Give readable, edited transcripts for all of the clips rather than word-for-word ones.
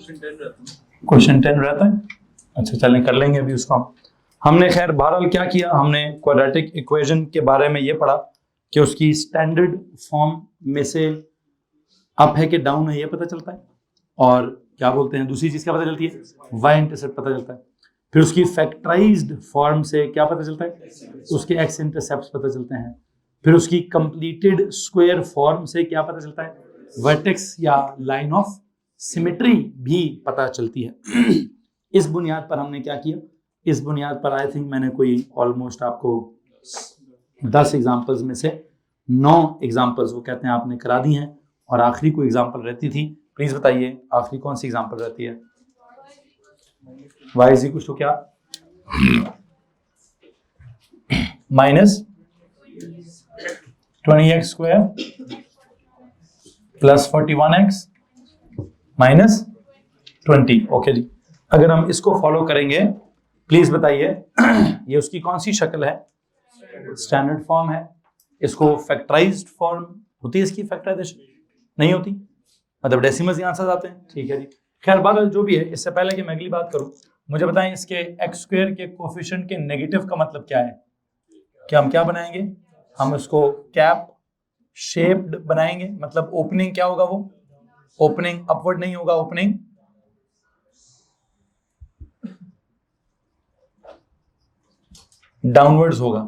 Question 10 रहता है। अच्छा चलें कर लेंगे अभी उसको। हमने खैर बहरहाल क्या किया, हमने क्वाड्रेटिक इक्वेशन के बारे में ये पढ़ा कि उसकी स्टैंडर्ड फॉर्म में से अप है कि डाउन है ये पता चलता है, और क्या बोलते हैं दूसरी चीज क्या पता चलती है, वाई इंटरसेप्ट पता चलता है। फिर उसकी फैक्टराइज्ड फॉर्म से क्या पता चलता है, उसके एक्स इंटरसेप्ट पता चलते हैं। फिर उसकी कंप्लीटेड स्क्वायर फॉर्म से क्या पता चलता है, वर्टेक्स या लाइन ऑफ सिमेट्री भी पता चलती है। इस बुनियाद पर हमने क्या किया, इस बुनियाद पर आई थिंक मैंने कोई ऑलमोस्ट आपको 10 एग्जाम्पल्स में से 9 एग्जाम्पल्स वो कहते हैं आपने करा दी हैं, और आखिरी कोई एग्जाम्पल रहती थी, प्लीज बताइए आखिरी कौन सी एग्जाम्पल रहती है। y इज इक्वल टू क्या, minus 20x square plus 41x minus 20। Okay जी, अगर हम इसको फॉलो करेंगे प्लीज बताइए ये उसकी कौन सी शक्ल है, स्टैंडर्ड फॉर्म है। इसको फैक्टराइज्ड फॉर्म होती है, इसकी फैक्टराइजेशन नहीं होती, मतलब डेसिमल्स के आंसर्स आते हैं। ठीक है जी, खैर बात जो भी है, इससे पहले कि मैं अगली बात करूं, मुझे बताएं इसके एक्स स्क्वायर के कोफिशिएंट के नेगेटिव का मतलब क्या है। कि हम क्या बनाएंगे, हम इसको कैप शेप्ड बनाएंगे, मतलब ओपनिंग क्या होगा, वो ओपनिंग अपवर्ड नहीं होगा, ओपनिंग डाउनवर्ड्स होगा,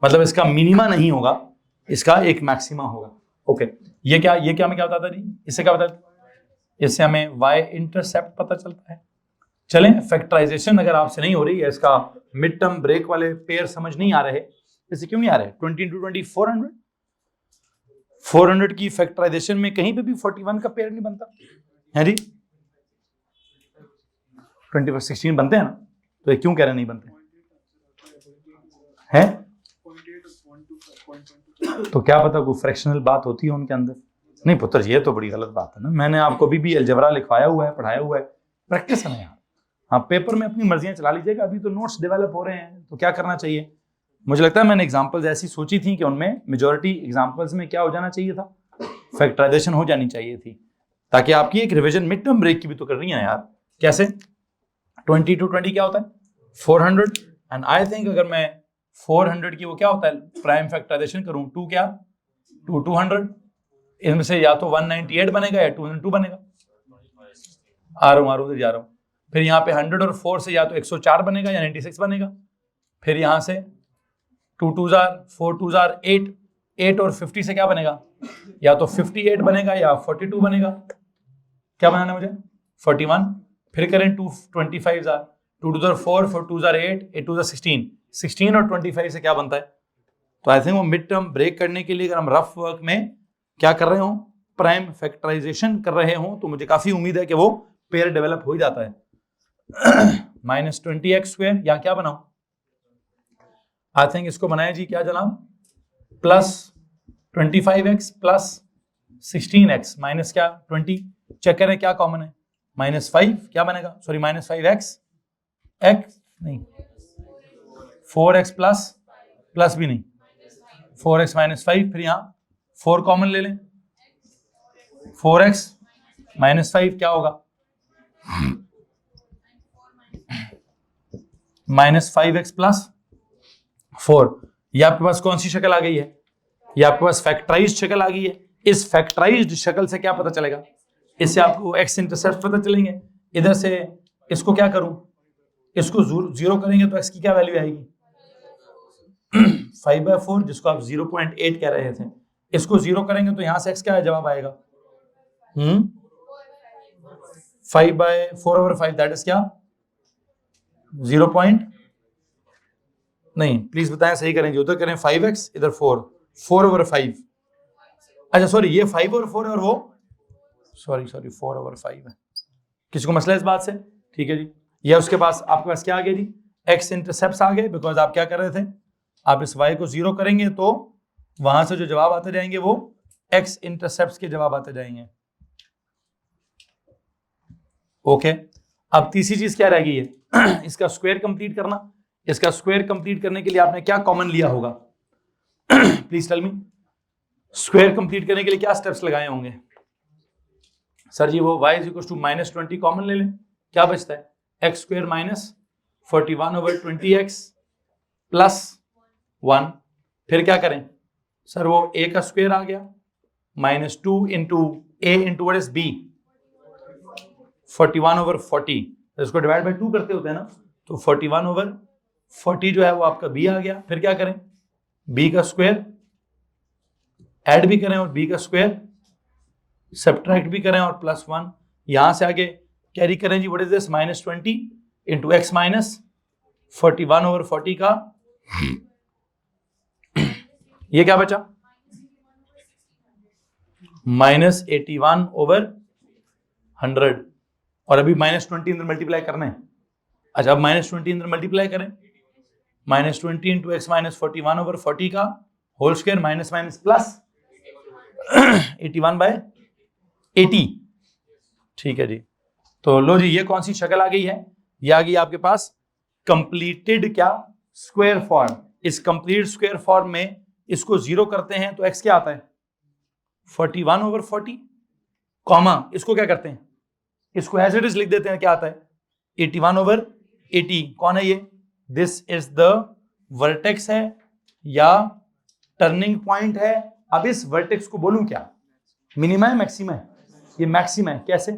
मतलब इसका मिनिमा नहीं होगा, इसका एक मैक्सिमा होगा। ओके, ये क्या हमें क्या बताता जी, इससे क्या बताता, इससे हमें y इंटरसेप्ट पता चलता है। चलें, फैक्टराइजेशन अगर आपसे नहीं हो रही है, इसका मिड टर्म ब्रेक वाले पेयर समझ नहीं आ रहे, इससे क्यों नहीं आ रहे, 20 into 20 400 की फैक्टराइजेशन में कहीं पे भी 41 का पेयर नहीं बनता है जी, 20/16 बनते हैं ना, तो ये क्यों कह रहे नहीं बनते हैं, तो क्या पता कोई फ्रैक्शनल बात होती है उनके अंदर। नहीं पुत्र, ये तो बड़ी गलत बात है ना, मैंने आपको अभी भी अलजबरा लिखवाया हुआ है, पढ़ाया हुआ है, प्रैक्टिस है ना यार। हाँ, पेपर में अपनी मर्जियां चला लीजिएगा, अभी तो नोट्स डेवलप हो रहे हैं, तो क्या करना चाहिए, मुझे लगता है मैंने एग्जांपल्स ऐसी सोची थी कि उनमें मेजॉरिटी एग्जांपल्स में क्या हो जाना चाहिए था, फैक्टराइजेशन हो जानी चाहिए थी, ताकि आपकी एक रिवीजन मिड टर्म ब्रेक की भी तो करनी है यार। कैसे, 20 to 20 क्या होता है 400, एंड आई थिंक अगर मैं 400 की वो क्या होता है प्राइम फैक्टराइजेशन करूं, 2 क्या 200, इनमें से या तो 198 बनेगा या 202 बनेगा, आ रहा हूं उधर जा रहा हूं। फिर यहाँ पे 100 और 4 से या तो 104 बनेगा या 96 बनेगा। फिर यहाँ से 2 2 4 2 8, 8 और 50 से क्या बनेगा, या तो 58 बनेगा या 42 बनेगा, क्या बनाना है मुझे 41। फिर करें 225 2 2 4 4 2 8 8 2 16, 16 और 25 से क्या बनता है। तो आई थिंक वो मिड टर्म ब्रेक करने के लिए अगर हम रफ वर्क में क्या कर रहे हो, प्राइम फैक्टराइजेशन कर रहे हो, तो मुझे काफी उम्मीद है कि वो पेयर डेवलप हो जाता है। -20x स्क्वायर, या क्या बनाओ, आई थिंक इसको बनाया जी क्या जनाब, plus 25x plus 16x minus क्या 20, चेक करें क्या कॉमन है, -5 क्या बनेगा, सॉरी -5x x नहीं 4x प्लस भी नहीं 4x -5, फिर यहाँ 4 कॉमन ले लें, 4x -5 क्या होगा -5x प्लस 4। ये आपके पास कौन सी शक्ल आ गई है, ये आपके पास फैक्टराइज्ड शक्ल आ गई है। इस फैक्टराइज्ड शक्ल से क्या पता चलेगा, इससे आपको एक्स इंटरसेप्ट पता चलेंगे। इधर से इसको क्या करूं, इसको 0 करेंगे तो एक्स की क्या वैल्यू आएगी 5/4, जिसको आप 0.8 कह रहे थे, इसको 0 करेंगे तो यहां से एक्स क्या जवाब आएगा 5/4/5, दैट इज क्या 0. नहीं प्लीज बताएं सही करेंगे, उधर करें 5x इधर 4/5, अच्छा सॉरी ये 5 और 4 और वो सॉरी 4/5 है, किसी को मसला इस बात से, ठीक है जी। ये उसके पास आपके पास क्या आ गया जी, x इंटरसेप्ट आ गए, बिकॉज आप क्या कर रहे थे, आप इस y को 0 करेंगे तो वहां से जो जवाब आते जाएंगे वो x इंटरसेप्ट के जवाब आते जाएंगे। ओके, अब तीसरी चीज क्या रह गई है इसका स्क्वायर कंप्लीट करना। इसका स्क्वायर कंप्लीट करने के लिए आपने क्या कॉमन लिया होगा please tell me, square complete करने के लिए क्या स्टेप्स लगाए होंगे, सर जी वो y is equal to -20 common ले लें, क्या बचता है? X square minus 41/20x plus 1। फिर क्या करें सर? वो a का स्क्वायर आ गया -2 into a into what is b 41/40, इसको डिवाइड बाय 2 करते होते हैं ना, तो 41/40 जो है वो आपका b आ गया। फिर क्या करें? b का स्क्वायर ऐड भी करें और b का स्क्वायर सब्ट्रैक्ट भी करें और प्लस 1, यहां से आगे कैरी करें जी। What is this? -20 into X minus 41/40 का ये क्या बचा? -81/100। और अभी -20 अंदर मल्टीप्लाई करना है। अच्छा अब -20 अंदर मल्टीप्लाई करें, -20 इंटू एक्स माइनस 41/40 का whole square minus minus plus 81/80। ठीक है जी। तो लो जी, ये कौन सी शक्ल आ गई है? ये आ गई आपके पास कंप्लीटेड क्या? Square form. इस कंप्लीट स्क्वायर फॉर्म में इसको 0 करते हैं तो x क्या आता है? 41/40 कॉमा इसको क्या करते हैं? इसको एज इट इज लिख देते हैं, क्या आता है? 81/80। कौन है ये? दिस इज द वर्टेक्स है या टर्निंग पॉइंट है। अब इस वर्टेक्स को बोलूं क्या? मिनिमा है मैक्सिमा है? ये मैक्सिमा है। कैसे?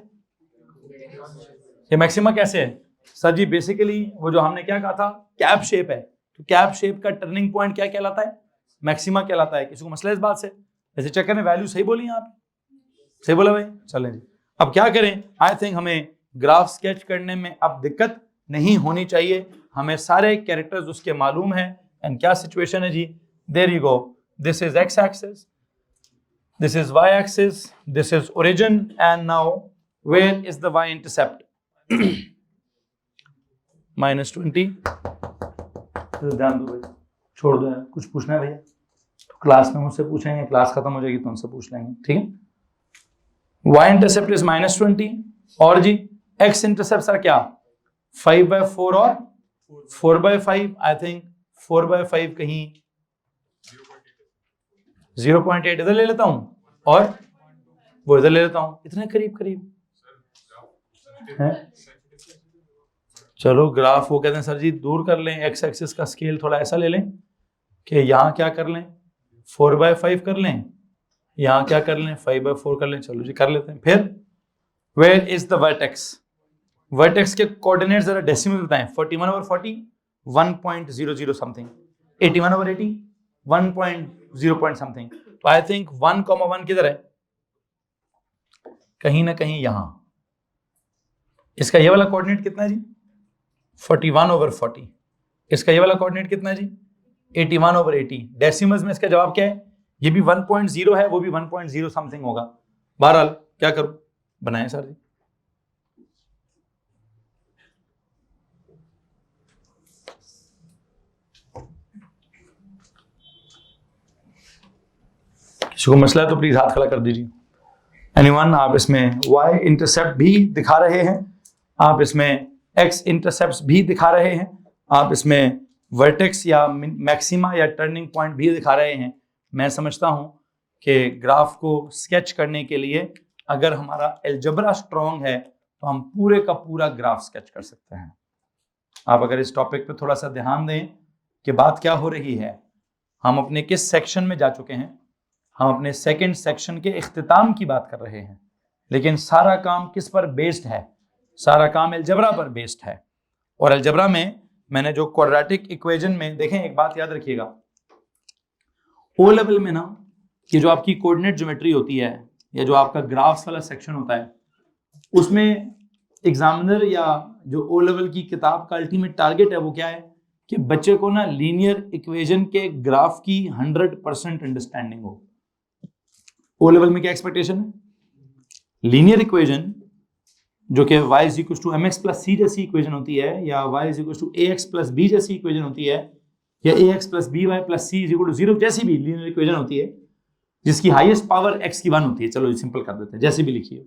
ये मैक्सिमा कैसे है सर जी? बेसिकली वो जो हमने क्या कहा था, कैप शेप है, तो कैप शेप का टर्निंग पॉइंट क्या कहलाता है? मैक्सिमा कहलाता है। किसी को मसला इस बात से? ऐसे चेक करें, वैल्यू सही बोली आप? सही बोला भाई? चलें जी। अब क्या करें? आई थिंक हमें ग्राफ स्केच करने में अब दिक्कत नहीं होनी चाहिए, हमें सारे कैरेक्टर्स उसके मालूम है। एंड क्या सिचुएशन है जी? There you go, this is X axis, this is y axis, this is origin, and now where is the y intercept? -20। ध्यान दो भाई, छोड़ दो यार, कुछ पूछना है भैया तो क्लास में मुझसे पूछेंगे, क्लास खत्म हो जाएगी तो उनसे पूछ लेंगे, ठीक है? y intercept is -20 और जी x intercepts are क्या? 5/4 और 4/5। आई थिंक 4/5 कहीं 0.8 इधर ले लेता हूं और वो इधर ले लेता हूं, इतने करीब करीब है। चलो ग्राफ वो कहते हैं सर जी दूर कर लें, एक्स एक्सिस का स्केल थोड़ा ऐसा ले लें कि यहाँ क्या कर लें? 4/5 कर लें, यहाँ क्या कर लें? 5/4 कर लें। चलो जी कर लेते हैं। फिर where is the vertex? Vertex के कोऑर्डिनेट जरा डेसिमल बताएं। 41/40 1.00 समथिंग, 81/80 1.0 समथिंग। तो आई थिंक 1,1 किधर है? कहीं ना कहीं यहां। इसका ये वाला कोऑर्डिनेट कितना है जी? 41/40। इसका ये वाला कोऑर्डिनेट कितना है जी? 81/80। डेसिमल्स में इसका जवाब क्या है? ये भी 1.0 है, वो भी 1.0 समथिंग होगा। बहरहाल क्या करूं? बनाएं सर जी। किसी को मसला है तो प्लीज हाथ खड़ा कर दीजिए। एनीवन? आप इसमें y इंटरसेप्ट भी दिखा रहे हैं, आप इसमें x इंटरसेप्ट भी दिखा रहे हैं, आप इसमें वर्टेक्स या मैक्सिमा या टर्निंग पॉइंट भी दिखा रहे हैं। मैं समझता हूं कि ग्राफ को स्केच करने के लिए अगर हमारा अलजेब्रा स्ट्रॉन्ग है तो हम पूरे का पूरा ग्राफ स्केच कर सकते हैं। आप अगर इस टॉपिक पे थोड़ा सा ध्यान दें कि बात क्या हो रही है, हम अपने किस सेक्शन में जा चुके हैं? हम अपने सेकंड सेक्शन के इख्तिताम की बात कर रहे हैं, लेकिन सारा काम किस पर बेस्ड है? सारा काम अलजेब्रा पर बेस्ड है। और अलजेब्रा में मैंने जो क्वाड्रेटिक इक्वेशन में, देखें एक बात याद रखिएगा, ओ लेवल में ना कि जो आपकी कोऑर्डिनेट ज्योमेट्री होती है या जो आपका ग्राफ्स वाला सेक्शन होता है, उसमें एग्जामिनर या जो ओ लेवल की किताब का अल्टीमेट टारगेट है वो क्या है? कि बच्चे को ना लीनियर इक्वेशन के ग्राफ की 100% अंडरस्टैंडिंग हो। ओ लेवल में क्या एक्सपेक्टेशन है? लीनियर इक्वेशन जो कि y = mx + c जैसी इक्वेशन होती है, या y = ax + b जैसी इक्वेशन होती है, या ax + by + c = 0 जैसी भी लीनियर इक्वेशन होती है, जिसकी हाईएस्ट पावर x की 1 होती है। चलो सिंपल कर देते हैं, जैसे भी लिखिए।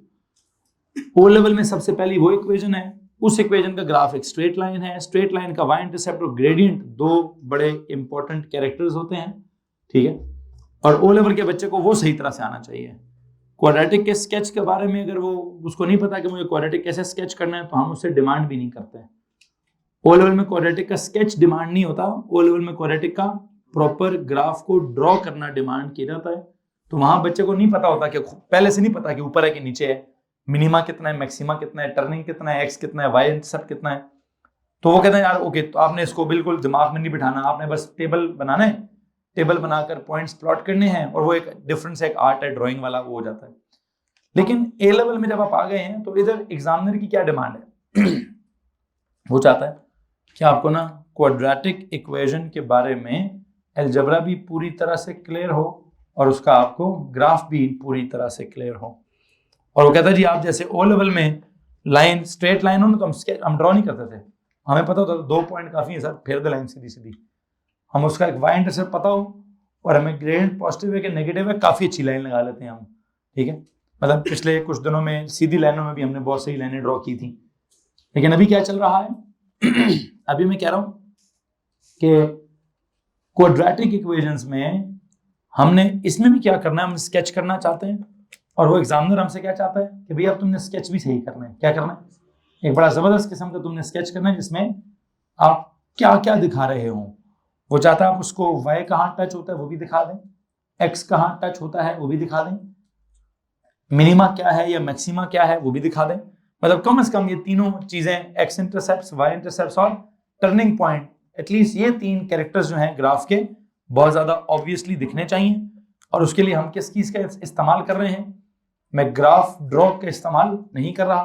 ओ लेवल में सबसे पहली वो इक्वेशन है, उस इक्वेशन का ग्राफ एक स्ट्रेट लाइन है। स्ट्रेट लाइन का y इंटरसेप्ट और ग्रेडियंट दो बड़े इंपॉर्टेंट कैरेक्टर्स होते हैं, ठीक है? और ओ लेवल के बच्चे को वो सही तरह से आना चाहिए। क्वाड्रेटिक के स्केच के बारे में अगर वो उसको नहीं पता कि मुझे क्वाड्रेटिक कैसे स्केच करना है तो हम उससे डिमांड भी नहीं करते हैं। ओ लेवल में क्वाड्रेटिक का स्केच डिमांड नहीं होता, ओ लेवल में क्वाड्रेटिक का प्रॉपर ग्राफ को ड्रॉ करना डिमांड किया जाता है। तो वहां बच्चे को नहीं पता होता कि पहले से नहीं पता कि ऊपर है कि नीचे है, मिनिमा कितना है, मैक्सिमा कितना है, टर्निंग कितना है, एक्स कितना है, वाई इंटरसेप्ट कितना है। तो वो कहते हैं यार ओके, तो आपने इसको बिल्कुल दिमाग में नहीं बिठाना, आपने बस टेबल बनाना है, टेबल बनाकर पॉइंट्स प्लॉट करने हैं, और वो एक डिफरेंस, एक आर्ट है ड्राइंग वाला, वो हो जाता है। लेकिन ए लेवल में जब आप आ गए हैं तो इधर एग्जामिनर की क्या डिमांड है वो चाहता है कि आपको ना क्वाड्रेटिक इक्वेशन के बारे में अलजेब्रा भी पूरी तरह से क्लियर हो और उसका आपको ग्राफ भी पूरी तरह से क्लियर हो। और वो कहता है जी आप जैसे ओ लेवल में लाइन, स्ट्रेट लाइन हो ना, तो हम ड्रॉ नहीं करते थे, हमें पता होता था 2 पॉइंट काफी है सर, फेर द लाइन सीधी सीधी, हम उसका एक वाई इंटरसेप्ट पता हो और हमें ग्रेडियंट पॉजिटिव है कि नेगेटिव है, काफी अच्छी लाइन लगा लेते हैं हम। ठीक है, मतलब पिछले कुछ दिनों में सीधी लाइनों में भी हमने बहुत सही लाइनें ड्रॉ की थी। लेकिन अभी क्या चल रहा है अभी मैं कह रहा हूं कि क्वाड्रेटिक इक्वेशंस में हमने इसमें भी क्या करना है, हम स्केच करना चाहते हैं, और वो एग्जामिनर हमसे क्या चाहता है कि भैया अब तुमने स्केच भी सही करना है। क्या करना है, एक बड़ा जबरदस्त किस्म का तुमने स्केच करना है जिसमें आप क्या क्या दिखा रहे हो। वो चाहता है आप उसको y कहाँ टच होता है वो भी दिखा दें, x कहाँ टच होता है वो भी दिखा दें, मिनिमा क्या है या मैक्सिमा क्या है वो भी दिखा दें। मतलब कम से कम ये तीनों चीजें, x इंटरसेप्ट्स, y इंटरसेप्ट्स और टर्निंग पॉइंट, एटलीस्ट ये 3 कैरेक्टर्स जो हैं ग्राफ के बहुत ज्यादा ऑब्वियसली दिखने चाहिए। और उसके लिए हम किस चीज का इस्तेमाल कर रहे हैं, मैं ग्राफ ड्रॉ का इस्तेमाल नहीं कर रहा,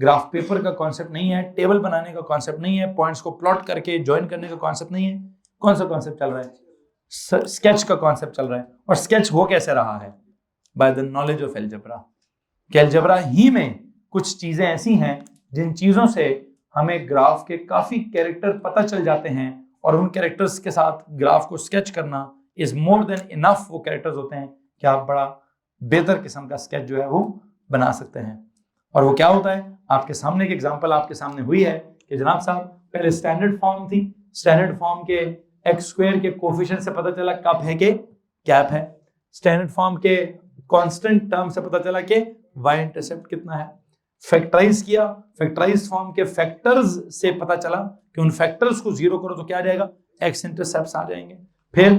ग्राफ पेपर का कॉन्सेप्ट नहीं है, टेबल बनाने का कॉन्सेप्ट नहीं है, पॉइंट्स को प्लॉट करके ज्वाइन करने का कॉन्सेप्ट नहीं है। कौन सा कॉन्सेप्ट चल रहा है, स्केच का कॉन्सेप्ट चल रहा है। और स्केच हो कैसे रहा है, by the knowledge of algebra. कि अलजेब्रा ही में कुछ चीजें ऐसी हैं जिन चीजों से हमें ग्राफ के काफी कैरेक्टर पता चल जाते हैं, और उन कैरेक्टर्स के साथ ग्राफ को स्केच करना इज मोर देन इनफ। वो कैरेक्टर्स होते हैं कि आप बड़ा बेहतर किस्म का स्केच जो है वो बना सकते हैं। और वो क्या होता है, आपके सामने एक एग्जांपल आपके सामने हुई है कि जनाब साहब पहले स्टैंडर्ड फॉर्म थी, स्टैंडर्ड फॉर्म के एक्स स्क्वायर के कोफिशिएंट से पता चला कप है कि कैप है, स्टैंडर्ड फॉर्म के कांस्टेंट टर्म से पता चला कि वाई इंटरसेप्ट कितना है, फैक्टराइज किया, फैक्टराइज फॉर्म के फैक्टर्स से पता चला कि उन फैक्टर्स को जीरो करो तो क्या आ जाएगा, एक्स इंटरसेप्ट्स आ जाएंगे। फिर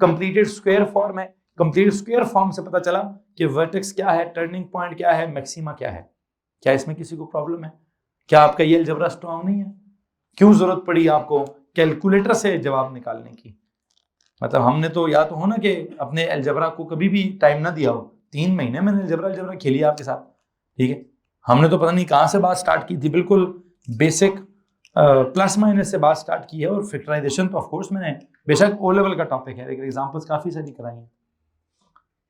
कंप्लीटेड स्क्वायर फॉर्म है, कंप्लीट स्क्वायर फॉर्म से पता चला कि वर्टेक्स क्या है, टर्निंग पॉइंट क्या है, मैक्सिमा क्या है। क्या इसमें किसी को प्रॉब्लम है, क्या आपका ये अलजेब्रा स्ट्रांग नहीं है, क्यों जरूरत पड़ी आपको कैलकुलेटर से जवाब निकालने की। मतलब हमने तो या तो हो ना कि अपने अलजेब्रा को कभी भी टाइम ना दिया हो, 3 महीने मैंने अलजेब्रा खेली आपके साथ। ठीक है, हमने तो पता नहीं कहाँ से बात स्टार्ट की थी, बिल्कुल बेसिक प्लस माइनस से बात स्टार्ट की है। और फैक्टराइजेशन तो ऑफकोर्स मैंने, बेशक ओ लेवल का टॉपिक है लेकिन एग्जाम्पल्स काफी सारी कराई हैं,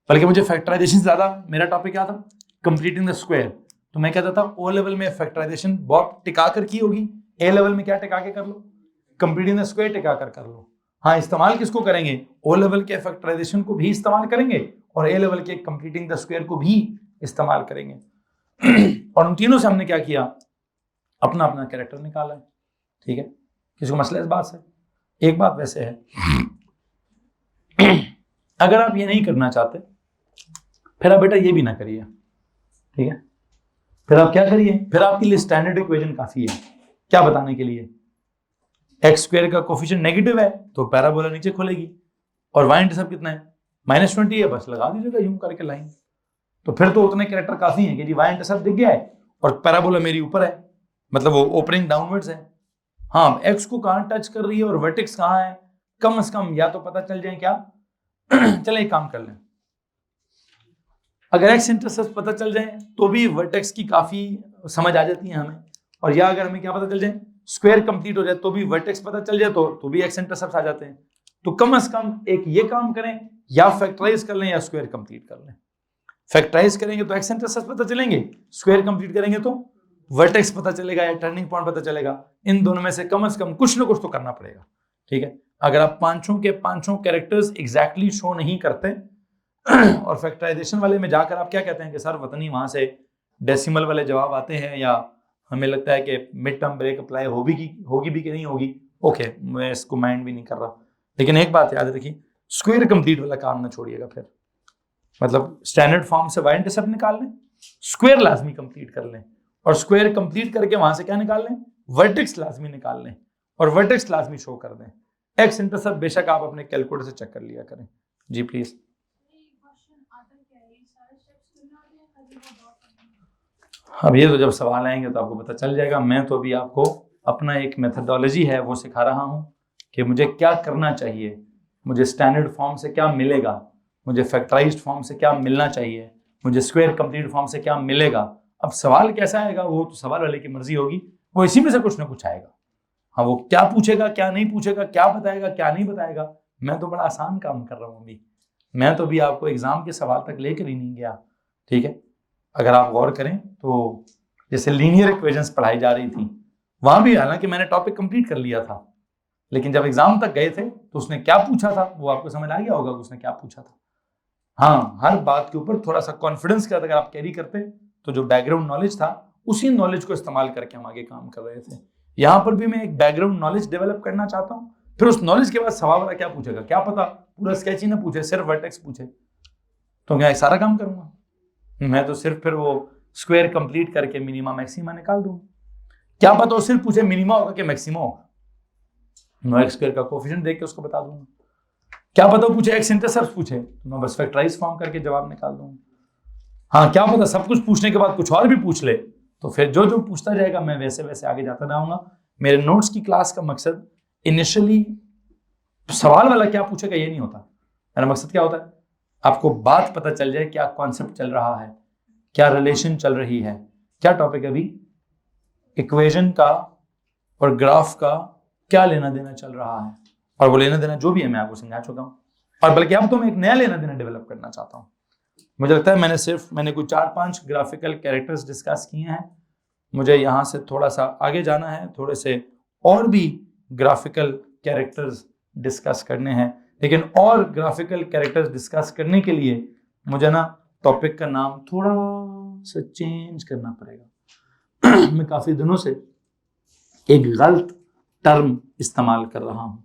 बल्कि मुझे फैक्टराइजेशन ज्यादा, मेरा टॉपिक क्या था, कंप्लीटिंग द स्क्वायर। तो मैं कहता था ओ लेवल में फैक्टराइजेशन बहुत टिका कर की होगी, ए लेवल में क्या टिका के कर लो, कंप्लीटिंग द स्क्वायर टिका कर लो। हाँ, इस्तेमाल किसको करेंगे, ओ लेवल के फैक्टराइजेशन को भी इस्तेमाल करेंगे और ए लेवल के कंप्लीटिंग द स्क्वायर को भी इस्तेमाल करेंगे। और उन तीनों से हमने क्या किया, अपना अपना कैरेक्टर निकाला है। ठीक है, किसी को मसला इस बात से। एक बात वैसे है, अगर आप ये नहीं करना चाहते फिर आप बेटा ये भी ना करिए। ठीक है, फिर आप क्या करिए, फिर आपके लिए स्टैंडर्ड इक्वेशन काफी है। क्या बताने के लिए, एक्स स्क्वायर का कोफिशिएंट नेगेटिव है तो पैराबोला नीचे खुलेगी, और वाई इंटरसेप्ट कितना है, -20 है, बस लगा दीजिएगा यूं करके लाइन। तो फिर तो उतने कैरेक्टर काफी हैं कि जी वाई इंटरसेप्ट दिख गया है और पैराबोला मेरी ऊपर है, मतलब वो ओपनिंग डाउनवर्ड्स है। हाँ, एक्स को कहाँ टच कर रही है और वर्टेक्स कहाँ है, कम से कम या तो पता चल जाए क्या चले एक काम कर लें, अगर एक्स इंटरसेप्ट पता चल जाए तो भी वर्टेक्स की काफी समझ आ जाती है हमें, और या अगर हमें क्या पता चल जाए, स्क्वायर कंप्लीट हो जाए तो भी वर्टेक्स पता चल जाए तो भी एक्स इंटरसेप्ट आ जाते हैं। तो कम से कम एक ये काम करें, या फैक्टराइज कर लें या स्क्वायर कंप्लीट कर लें। फैक्टराइज करेंगे तो एक्स इंटरसेप्ट पता चलेंगे, स्क्वायर कंप्लीट करेंगे तो वर्टेक्स पता चलेगा या टर्निंग पॉइंट पता चलेगा। इन दोनों में से कम कुछ ना कुछ तो करना पड़ेगा। ठीक है, अगर आप पांचों के पांचों कैरेक्टर्स एग्जैक्टली शो नहीं करते और फैक्टराइजेशन वाले में जाकर आप क्या कहते हैं कि सर वतनी वहां से डेसिमल वाले जवाब आते हैं, या हमें लगता है कि मिड टर्म ब्रेक अप्लाई होगी भी कि नहीं होगी, ओके मैं इसको माइंड भी नहीं कर रहा। लेकिन एक बात याद रखिए, स्क्वायर कंप्लीट वाला काम ना छोड़िएगा। फिर मतलब स्टैंडर्ड फॉर्म से y इंटरसेप्ट निकाल लें, स्क्वायर लाजमी कंप्लीट कर लें, और स्क्वायर कंप्लीट करके वहां से क्या निकाल लें, वर्टेक्स लाजमी निकाल लें, और वर्टेक्स लाजमी शो कर दें। x इंटरसेप्ट बेशक आप अपने कैलकुलेटर से चेक कर लिया करें। जी प्लीज। अब ये तो जब सवाल आएंगे तो आपको पता चल जाएगा। मैं तो अभी आपको अपना एक मेथडोलॉजी है वो सिखा रहा हूँ कि मुझे क्या करना चाहिए, मुझे स्टैंडर्ड फॉर्म से क्या मिलेगा, मुझे फैक्टराइज्ड फॉर्म से क्या मिलना चाहिए, मुझे स्क्वायर कंप्लीट फॉर्म से क्या मिलेगा। अब सवाल कैसा आएगा वो तो सवाल वाले की मर्जी होगी, वो इसी में से कुछ ना कुछ आएगा। हाँ, वो क्या पूछेगा क्या नहीं पूछेगा, क्या बताएगा क्या नहीं बताएगा। मैं तो बड़ा आसान काम कर रहा हूँ अभी, मैं तो अभी आपको एग्जाम के सवाल तक लेकर ही नहीं गया। ठीक है, अगर आप गौर करें तो जैसे लीनियर इक्वेशंस पढ़ाई जा रही थी, वहां भी हालांकि मैंने टॉपिक कंप्लीट कर लिया था, लेकिन जब एग्जाम तक गए थे तो उसने क्या पूछा था वो आपको समझ आ गया होगा उसने क्या पूछा था। हाँ, हर बात के ऊपर थोड़ा सा कॉन्फिडेंस के साथ अगर आप कैरी करते तो जो बैकग्राउंड नॉलेज था उसी नॉलेज को इस्तेमाल करके हम आगे काम कर रहे थे। यहाँ पर भी मैं एक बैकग्राउंड नॉलेज डेवलप करना चाहता हूँ, फिर उस नॉलेज के बाद सवाल वाला क्या पूछेगा क्या पता पूरा स्केच ही ना पूछे, सिर्फ वर्टेक्स पूछे, तो मैं सारा काम करूंगा। मैं तो सिर्फ फिर वो स्क्वायर कंप्लीट करके मिनिमा मैक्सिमा निकाल दूंगा। क्या पता वो सिर्फ पूछे मिनिमा होगा कि मैक्सिमा होगा, मैं एक्स स्क्वायर का कोएफिशिएंट देख के उसको बता दूंगा। क्या पता वो पूछे एक्स इंटरसेप्ट पूछे तो मैं बस फैक्टराइज फॉर्म करके जवाब निकाल दूंगा। हाँ, क्या पता सब कुछ पूछने के बाद कुछ और भी पूछ ले, तो फिर जो जो पूछता जाएगा मैं वैसे वैसे आगे जाता रहूंगा। मेरे नोट्स की क्लास का मकसद इनिशियली सवाल वाला क्या पूछेगा ये नहीं होता, मेरा मकसद क्या होता है आपको बात पता चल जाए, क्या कॉन्सेप्ट चल रहा है, क्या रिलेशन चल रही है, क्या टॉपिक अभी इक्वेशन का और ग्राफ का क्या लेना देना चल रहा है, और वो लेना देना जो भी है मैं आपको समझा चुका हूँ। और बल्कि अब तो मैं एक नया लेना देना डेवलप करना चाहता हूँ। मुझे लगता है मैंने कुछ 4-5 ग्राफिकल कैरेक्टर्स डिस्कस किए हैं, मुझे यहाँ से थोड़ा सा आगे जाना है, थोड़े से और भी ग्राफिकल कैरेक्टर्स डिस्कस करने हैं। लेकिन और ग्राफिकल कैरेक्टर्स डिस्कस करने के लिए मुझे ना टॉपिक का नाम थोड़ा सा चेंज करना पड़ेगा। मैं काफ़ी दिनों से एक गलत टर्म इस्तेमाल कर रहा हूँ।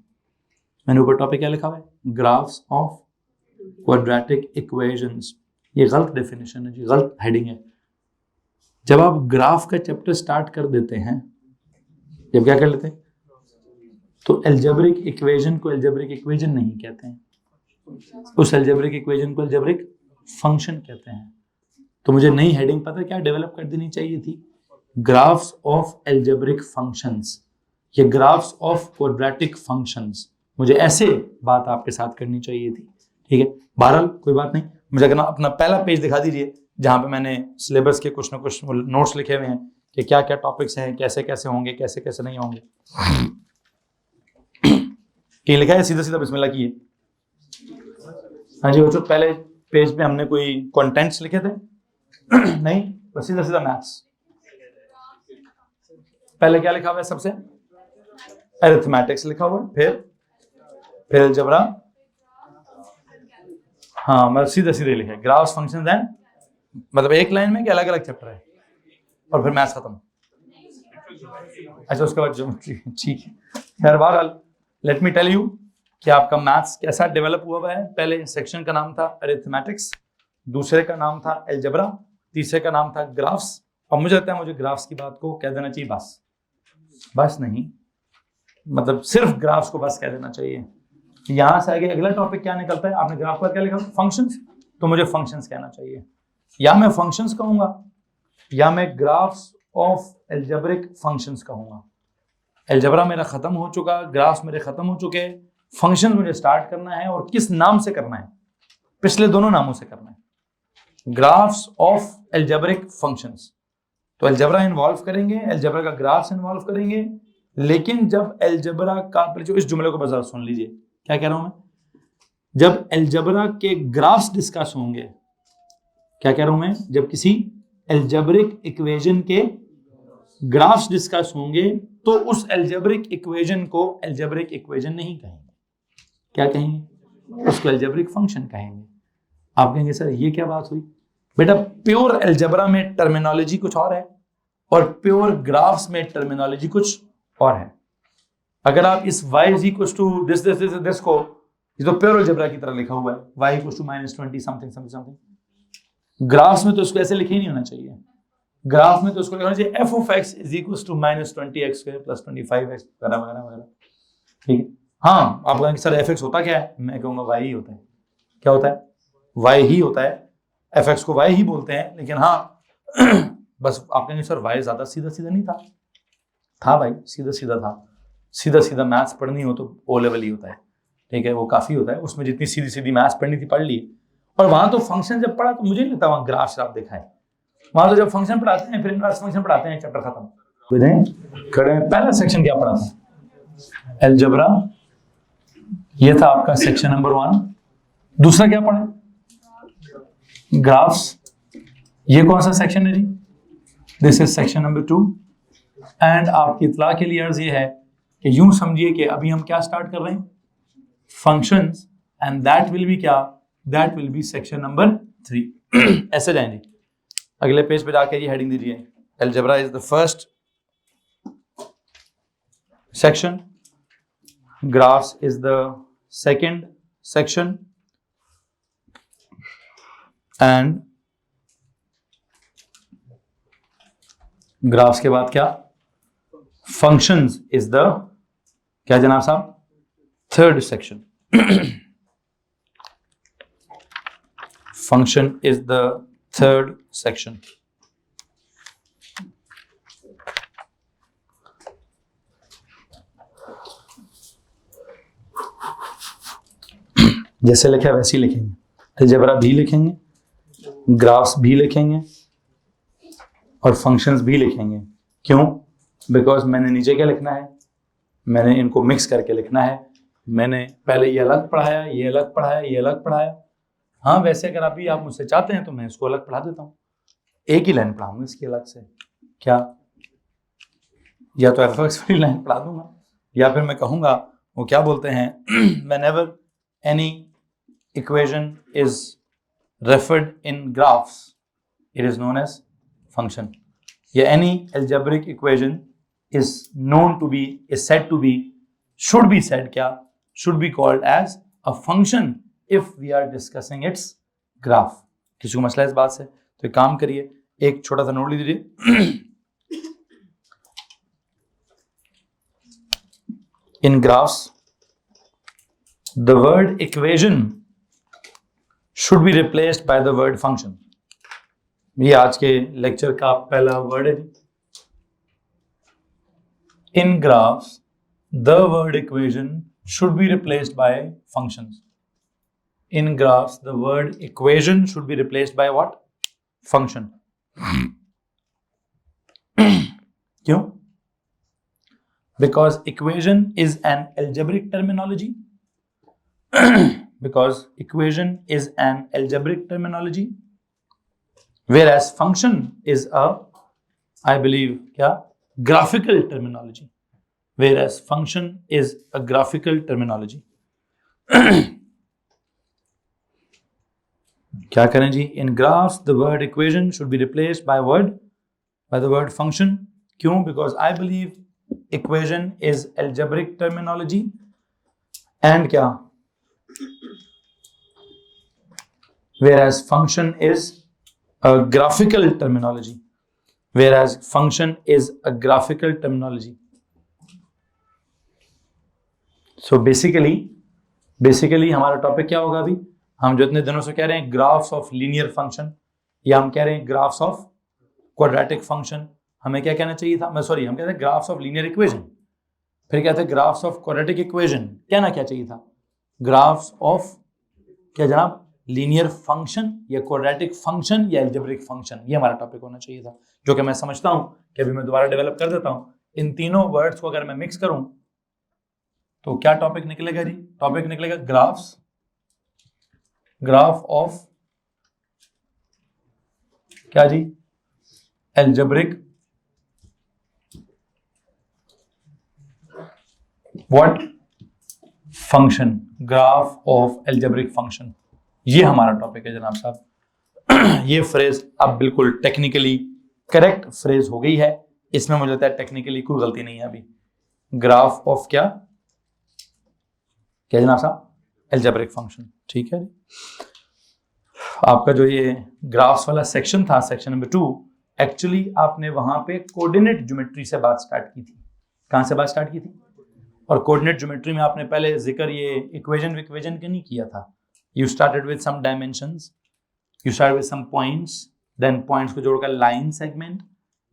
मैंने ऊपर टॉपिक क्या लिखा हुआ है, ग्राफ्स ऑफ क्वाड्रेटिक इक्वेशंस। ये गलत डेफिनेशन है जी, गलत हेडिंग है। जब आप ग्राफ का चैप्टर स्टार्ट कर देते हैं, जब क्या कर लेते हैं तो एल्जेब्रिक इक्वेशन को एल्जेब्रिक इक्वेशन नहीं कहते हैं, उस एल्जेब्रिक इक्वेशन को एल्जेब्रिक फंक्शन कहते हैं। तो मुझे नई हेडिंग पता क्या डेवलप कर देनी चाहिए थी, ग्राफ्स ऑफ एल्जेब्रिक फंक्शंस या ग्राफ्स ऑफ क्वाड्रेटिक फंक्शंस। मुझे ऐसे बात आपके साथ करनी चाहिए थी। ठीक है, बहरहाल कोई बात नहीं, मुझे अगर अपना पहला पेज दिखा दीजिए जहां पे मैंने सिलेबस के कुछ ना कुछ नोट्स लिखे हुए हैं कि क्या क्या टॉपिक्स हैं, कैसे कैसे होंगे, कैसे कैसे नहीं होंगे। कहीं लिखा है सीधा सीधा बिस्मिल्लाह कीजिए। हाँ जी बच्चों, पहले पेज पे हमने कोई कंटेंट्स लिखे थे नहीं, बस सीधा सीधा मैथ्स। पहले क्या लिखा हुआ है सबसे, अरिथमेटिक्स लिखा हुआ है, फिर अलजेब्रा। हाँ, मतलब सीधे सीधे लिखे ग्राफ्स फंक्शंस एंड, मतलब एक लाइन में कि अलग अलग चैप्टर है, और फिर मैथ्स खत्म। अच्छा, उसके बाद ज्योमेट्री। ठीक है, खैर बहरहाल लेट मी टेल यू कि आपका मैथ्स कैसा डेवलप हुआ है। पहले सेक्शन का नाम था अरिथमेटिक्स, दूसरे का नाम था अलजेब्रा, तीसरे का नाम था ग्राफ्स। और मुझे लगता है मुझे ग्राफ्स की बात को कह देना चाहिए बस नहीं, मतलब सिर्फ ग्राफ्स को बस कह देना चाहिए। यहां से आगे अगला टॉपिक क्या निकलता है, आपने ग्राफ पर क्या लिखा, फंक्शंस, तो मुझे फंक्शंस कहना चाहिए। या मैं फंक्शंस कहूंगा या मैं ग्राफ्स ऑफ एल्जेब्रिक फंक्शंस कहूंगा। एल्जेब्रा मेरा खत्म हो चुका, ग्राफ्स मेरे खत्म हो चुके, फंक्शन मुझे स्टार्ट करना है, और किस नाम से करना है, पिछले दोनों नामों से करना है, ग्राफ्स ऑफ एल्जेब्रिक फंक्शंस। तो एल्जेब्रा इन्वॉल्व करेंगे, एल्जेब्रा का ग्राफ्स इन्वॉल्व करेंगे। लेकिन जब एल्जेब्रा का, जो इस जुमले को बस सुन लीजिए क्या कह रहा हूं मैं, जब एल्जेब्रा के ग्राफ्स डिस्कस होंगे, क्या कह रहा हूं मैं, जब किसी एल्जेब्रिक इक्वेशन के ग्राफ्स डिस्कस होंगे तो उस एल्जेब्रिक इक्वेशन को एल्जेब्रिक इक्वेशन नहीं कहेंगे, क्या कहेंगे, उसको एल्जेब्रिक फंक्शन कहेंगे। आप कहेंगे सर ये क्या बात हुई, बेटा प्योर एल्जेब्रा में टर्मिनोलॉजी कुछ और है और प्योर ग्राफ्स में टर्मिनोलॉजी कुछ और है। अगर आप इस y is equal to this को, ये तो प्योर अलजेब्रा की तरह लिखा हुआ है, y equal to -20 something something something, graphs में तो इसको ऐसे लिखे ही नहीं होना चाहिए, ग्राफ में तो उसको लिखना चाहिए f of x is equal to -20x² + 25x वगैरह वगैरह वगैरह, ठीक है। हाँ, आप कहेंगे सर एफ एक्स होता क्या है, मैं कहूँगा वाई ही होता है। क्या होता है? वाई ही होता है। एफ एक्स को वाई ही बोलते हैं, लेकिन हाँ बस आप कहेंगे सर वाई ज्यादा सीधा सीधा नहीं था, था भाई, सीधा सीधा था। सीधा सीधा मैथ्स पढ़नी हो तो ओ लेवल ही होता है, ठीक है, वो काफी होता है, उसमें जितनी सीधी सीधी मैथ्स पढ़नी थी पढ़ ली। और वहां तो फंक्शन जब पढ़ा तो मुझे नहीं लगता वहां ग्राफ श्राफ देखा है, वहां तो जब फंक्शन पढ़ाते हैं फिर इनवर्स फंक्शन पढ़ाते हैं, चैप्टर खत्म। खड़े पहला सेक्शन क्या पढ़ा था? अलजेब्रा, ये था आपका सेक्शन नंबर 1। दूसरा क्या पढ़ा? ग्राफ्स, ये कौन सा सेक्शन है जी? This is section number 2। And आपकी इतला के लिए अर्ज ये है कि यूं समझिए कि अभी हम क्या स्टार्ट कर रहे हैं? Functions, and that will be क्या? That will be section number 3। ऐसे जाएंगे। अगले पेज पे जाके ये हेडिंग दीजिए, algebra is the first section, graphs is the second section, and graphs के बाद क्या? functions is the क्या जनाब साहब? third section। function is the third section। जैसे लिखा है वैसे ही लिखेंगे, अलजेब्रा भी लिखेंगे, ग्राफ्स भी लिखेंगे और फंक्शंस भी लिखेंगे। क्यों? बिकॉज मैंने नीचे क्या लिखना है, मैंने इनको मिक्स करके लिखना है। मैंने पहले ये अलग पढ़ाया, ये अलग पढ़ाया, ये अलग पढ़ाया। हाँ, वैसे अगर अभी आप मुझसे चाहते हैं तो मैं इसको अलग पढ़ा देता हूँ, एक ही लाइन पढ़ाऊंगा इसकी अलग से। क्या? या तो एफ एक्स वाली लाइन पढ़ा दूंगा, या फिर मैं कहूँगा वो क्या बोलते हैं, whenever any equation is referred in graphs, it is known as function। या any algebraic equation is known to be, is said to be, should be said क्या? should be called as a function if we are discussing its graph। किसी को मसला है इस बात से? तो एक काम करिए, एक छोटा सा नोट लीजिए। In graphs, the word equation should be replaced by the word function। ये आज के लेक्चर का पहला वर्ड है। In graphs, the word equation should be replaced by functions। In graphs, the word equation should be replaced by what? Function। क्यों? Because equation is an algebraic terminology। Because equation is an algebraic terminology, whereas function is a, I believe, क्या? graphical terminology। Whereas function is a graphical terminology। क्या करें जी? In graphs, the word equation should be replaced by the word function। क्यों? Because I believe equation is algebraic terminology and क्या? Whereas function is a graphical terminology। Whereas function is a graphical terminology। So basically हमारा topic क्या होगा अभी? हम जो इतने दिनों से कह रहे हैं ग्राफ्स ऑफ लीनियर फंक्शन, या हम कह रहे हैं ग्राफ्स ऑफ क्वाड्रेटिक फंक्शन। हमें क्या कहना चाहिए था? हम कहते हैं ग्राफ्स ऑफ लीनियर इक्वेशन, फिर कहते हैं ग्राफ्स ऑफ क्वाड्रेटिक इक्वेशन। कहना क्या चाहिए था? ग्राफ्स ऑफ क्या जनाब? लीनियर फंक्शन या क्वाड्रेटिक फंक्शन या अलजेब्रिक फंक्शन। ये हमारा टॉपिक होना चाहिए था, जो कि मैं समझता हूं कि अभी मैं दोबारा डेवलप कर देता हूं। इन तीनों वर्ड्स को अगर मैं मिक्स करूं तो क्या टॉपिक निकलेगा जी? टॉपिक निकलेगा ग्राफ ऑफ क्या जी? Algebraic what? Function. Graph of algebraic function, ये हमारा टॉपिक है जनाब साहब। ये फ्रेज अब बिल्कुल टेक्निकली करेक्ट फ्रेज हो गई है, इसमें मुझे लगता है टेक्निकली कोई गलती नहीं है अभी। ग्राफ ऑफ क्या जनाब साहब? Algebraic function. ठीक है, आपका जो ये ग्राफ्स वाला सेक्शन था, सेक्शन नंबर 2, एक्चुअली आपने वहां पे कोऑर्डिनेट ज्योमेट्री से बात स्टार्ट की थी। कहां से बात स्टार्ट की थी? और कोऑर्डिनेट ज्योमेट्री में आपने पहले जिक्र ये इक्वेजन के नहीं किया था। You started with some dimensions, you start with some points, then points को जोड़कर line segment,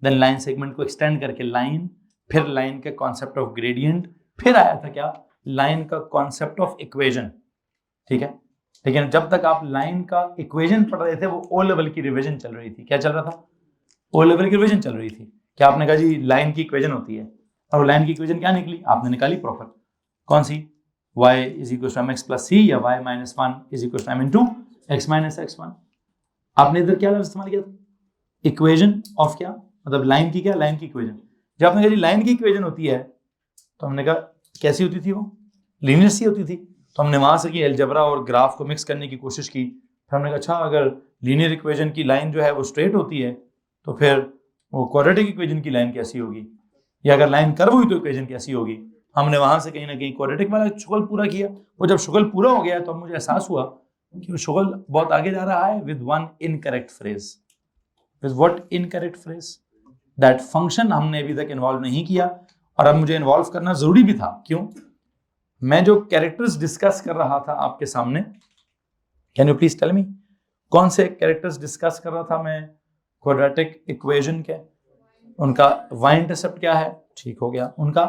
then line segment को एक्सटेंड करके लाइन, फिर लाइन के कॉन्सेप्ट ऑफ ग्रेडियंट, फिर आया था क्या? लाइन का कॉन्सेप्ट ऑफ इक्वेजन। ठीक है, लेकिन जब तक आप लाइन का इक्वेजन पढ़ रहे थे वो ओ लेवल की रिवीजन चल रही थी। क्या चल रहा था? ओ लेवल की रिवीजन चल रही थी। क्या आपने कहा जी लाइन की इक्वेजन होती है, और लाइन की इक्वेजन क्या निकली? आपने निकाली प्रॉपर। कौन सी? y is equal to mx plus C, या y minus 1 is equal to m into x minus x1। आपने इधर क्या लफ्ज इस्तेमाल किया था? इक्वेजन ऑफ क्या? मतलब लाइन की क्या? लाइन की इक्वेजन। जब आपने कहा लाइन की इक्वेजन होती है तो हमने कहा कैसी होती थी? वो लीनियर सी होती थी। तो हमने वहां से की अलजेब्रा और ग्राफ को मिक्स करने की कोशिश की। फिर हमने कहा अच्छा अगर लीनियर इक्वेजन की लाइन जो है वो स्ट्रेट होती है तो फिर वो क्वाड्रेटिक इक्वेजन की लाइन कैसी होगी, या अगर लाइन कर्व हुई तो इक्वेजन कैसी होगी। हमने वहां से कहीं ना कहीं क्वाड्रेटिक वाला शुगल पूरा किया। वो जब शुगल पूरा हो गया तो मुझे एहसास हुआ कि वो शुगल बहुत आगे जा रहा है with one incorrect phrase. With what incorrect phrase? That function हमने अभी तक इन्वॉल्व नहीं किया, और अब मुझे इन्वॉल्व करना जरूरी भी था। क्यों? मैं जो कैरेक्टर्स डिस्कस कर रहा था आपके सामने, can you please tell me कौन से कैरेक्टर्स डिस्कस कर रहा था मैं? क्वाड्रेटिक इक्वेशन के, उनका y इंटरसेप्ट क्या है? ठीक हो गया। उनका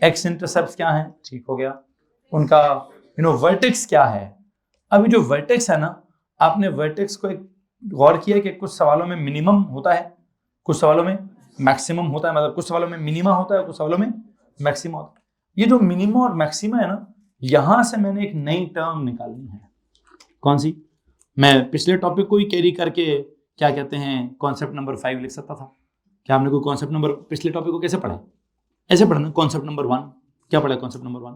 x इंटरसेप्ट क्या है? ठीक हो गया। उनका वर्टेक्स क्या है? अभी जो वर्टेक्स है ना, आपने वर्टेक्स को एक गौर किया कि कुछ सवालों में मिनिमम होता है, कुछ सवालों में मैक्सिमम होता है, मतलब कुछ सवालों में मिनिमा होता है, कुछ सवालों में मैक्सिमा होता है। ये जो मिनिमा और मैक्सिमा है ना, यहां से मैंने एक नई टर्म निकालनी है। कौन सी? मैं पिछले टॉपिक को ही कैरी करके क्या कहते हैं कॉन्सेप्ट नंबर 5 लिख सकता था। क्या आपने कोई कॉन्सेप्ट नंबर पिछले टॉपिक को कैसे पढ़ा? ऐसे पढ़ना, कॉन्सेप्ट नंबर 1 क्या पढ़ा? कॉन्सेप्ट नंबर 1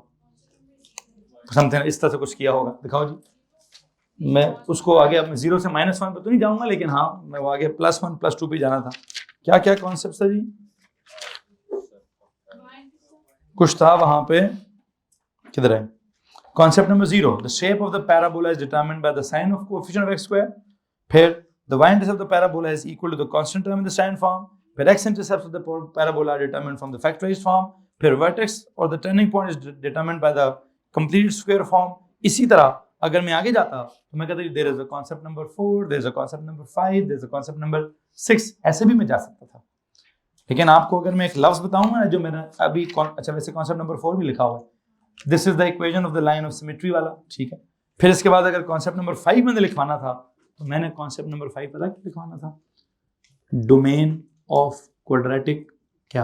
समथिंग इस तरह से कुछ किया होगा। दिखाओ जी। मैं उसको आगे अब 0 से -1 पे तो नहीं जाऊंगा, लेकिन हाँ मैं वो आगे +1 +2 पे जाना था। क्या क्या कॉन्सेप्ट था जी? कुछ था वहां पे, किधर है? Concept number 0, the shape of the parabola is determined by the sign of coefficient of x square. फिर the y-intercept of the parabola is equal to the constant term in the standard form. फिर x-intercepts of the parabola are determined from the factorized form. फिर vertex or the turning point is determined by the complete square form. इसी तरह अगर मैं आगे जाता तो मैं कहता there is a concept number 4, there is a concept number 5, there is a concept number 6, ऐसे भी मैं जा सकता था। लेकिन आपको अगर मैं एक लफ्ज बताऊंगा जो मैंने अभी अच्छा वैसे concept number 4 भी लिखा हुआ है, this is the equation of the line of symmetry वाला, ठीक है। फिर इसके बाद अगर concept number 5 मैंने लिखवाना था तो मैंने कॉन्सेप्ट नंबर 5 पता क्या लिखवाना था? डोमेन ऑफ क्वाड्रेटिक क्या?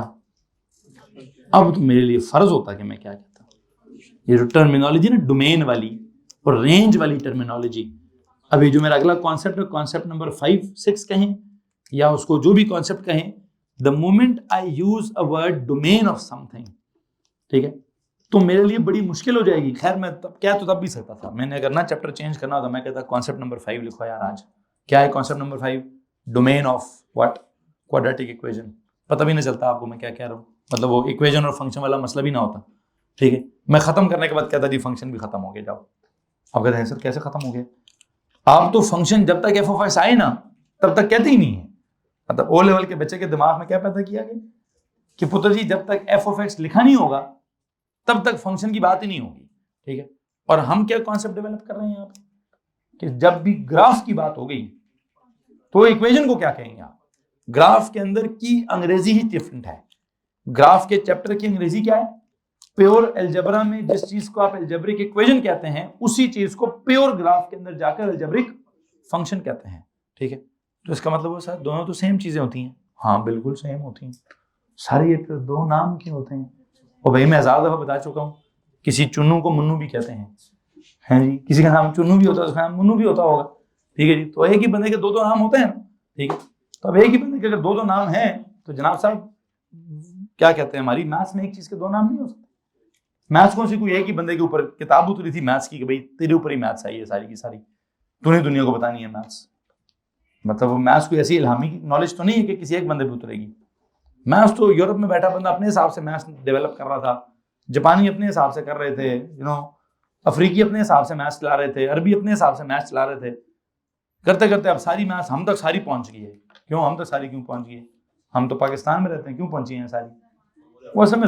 अब तो मेरे लिए फर्ज होता कि मैं क्या कहता। ये जो टर्मिनोलॉजी ना डोमेन वाली और रेंज वाली टर्मिनोलॉजी, अभी जो मेरा अगला कॉन्सेप्ट है कॉन्सेप्ट नंबर 5, 6 कहें या उसको जो भी कॉन्सेप्ट कहें, the moment I use a word domain of something, ठीक है, तो मेरे लिए बड़ी मुश्किल हो जाएगी। खैर मैं तब भी सकता था। मैंने अगर ना चैप्टर चेंज करना होता मैं कहता कॉन्सेप्ट नंबर 5 लिखो यार आज। क्या है concept number 5? Domain of what? Quadratic equation. पता भी नहीं चलता आपको मैं क्या कह रहा हूँ, मतलब वो इक्वेशन और फंक्शन वाला मसला भी ना होता, ठीक है। मैं खत्म करने के बाद कहता जी फंक्शन भी खत्म हो गया, जाओ। अब कहते हैं सर कैसे खत्म हो गया? आप तो फंक्शन जब तक f(x) आए ना तब तक कहते ही नहीं है। मतलब ओ लेवल के बच्चे के दिमाग में क्या पैदा किया गया कि पुत्र जी जब तक f(x) लिखा नहीं होगा तब तक फंक्शन की बात ही नहीं होगी, ठीक है। और हम क्या कॉन्सेप्ट डेवलप कर रहे हैं यहाँ पे कि जब भी ग्राफ की बात हो गई तो इक्वेशन को क्या कहेंगे आप? ग्राफ के अंदर की अंग्रेजी ही डिफरेंट है। ग्राफ के चैप्टर की अंग्रेजी क्या है? प्योर अलजेब्रा में जिस चीज को आप अलजेब्रिक इक्वेशन कहते हैं उसी चीज को प्योर ग्राफ के अंदर जाकर अलजेब्रिक फंक्शन कहते हैं, ठीक है। तो इसका मतलब वो सर दोनों तो सेम चीजें होती हैं? हाँ बिल्कुल सेम होती हैं। सारे ये फिर दो नाम क्यों होते हैं? और भाई मैं हजार दफा बता चुका हूँ, किसी चुन्नू को मुन्नू भी कहते हैं जी। किसी का नाम चुन्नू भी होता है, उसका नाम मुन्नू भी होता होगा, ठीक है जी। तो एक ही बंदे के दो नाम होते हैं ना, ठीक है। तो अब एक ही बंदे के अगर दो नाम हैं तो जनाब साहब क्या कहते हैं, हमारी मैथ्स में एक चीज के दो नाम नहीं हो सकते। मैथ्स कौन सी कोई एक ही बंदे के ऊपर किताब उतरी थी मैथ्स की कि भाई तेरे ऊपर ही मैथ्स आई है सारी की सारी, तूने दुनिया को बतानी है मैथ्स। मतलब वो मैथ्स कोई ऐसी इल्हामी नॉलेज तो नहीं है कि किसी एक बंदे पे उतरेगी। मैथ्स तो यूरोप में बैठा बंदा अपने हिसाब से मैथ्स डेवलप कर रहा था, जापानी अपने हिसाब से कर रहे थे, अफ्रीकी अपने हिसाब से मैथ्स चला रहे थे, अरबी अपने हिसाब से मैथ्स चला रहे थे। करते करते अब सारी मैथ्स हम तक सारी पहुंच गई है। क्यों हम तक सारी क्यों पहुंच गई है? हम तो पाकिस्तान में रहते हैं, क्यों पहुंची हैं सारी? वो असल में